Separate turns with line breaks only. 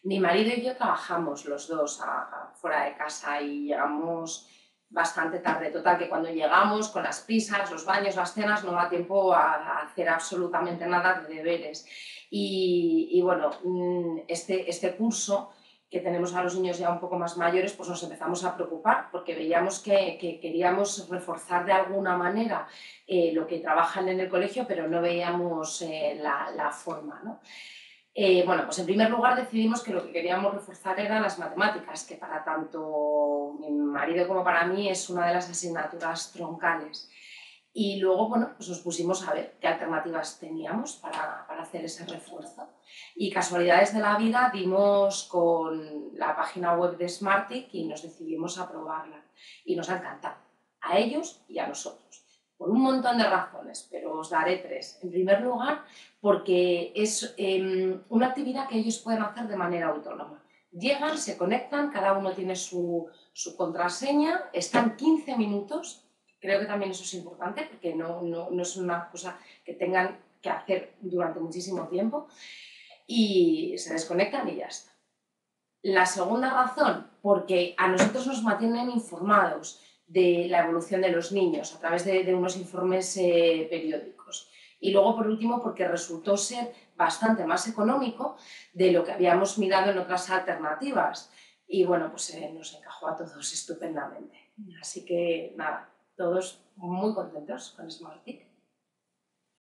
Mi marido y yo trabajamos los dos fuera de casa y llegamos bastante tarde. Total, que cuando llegamos con las prisas, los baños, las cenas, no da tiempo a hacer absolutamente nada de deberes. Y bueno, este curso que tenemos a los niños ya un poco más mayores, pues nos empezamos a preocupar porque veíamos que queríamos reforzar de alguna manera lo que trabajan en el colegio, pero no veíamos la forma, ¿no? Bueno, pues en primer lugar decidimos que lo que queríamos reforzar eran las matemáticas, que para tanto mi marido como para mí es una de las asignaturas troncales. Y luego, bueno, pues nos pusimos a ver qué alternativas teníamos para hacer ese refuerzo. Y casualidades de la vida dimos con la página web de Smartick y nos decidimos a probarla. Y nos ha encantado, a ellos y a nosotros, por un montón de razones, pero os daré tres. En primer lugar, porque es una actividad que ellos pueden hacer de manera autónoma. Llegan, se conectan, cada uno tiene su contraseña, están 15 minutos. Creo que también eso es importante porque no es una cosa que tengan que hacer durante muchísimo tiempo, y se desconectan y ya está. La segunda razón, porque a nosotros nos mantienen informados de la evolución de los niños a través de unos informes periódicos. Y luego, por último, porque resultó ser bastante más económico de lo que habíamos mirado en otras alternativas. Y bueno, pues nos encajó a todos estupendamente. Así que nada, todos muy contentos con Smartick.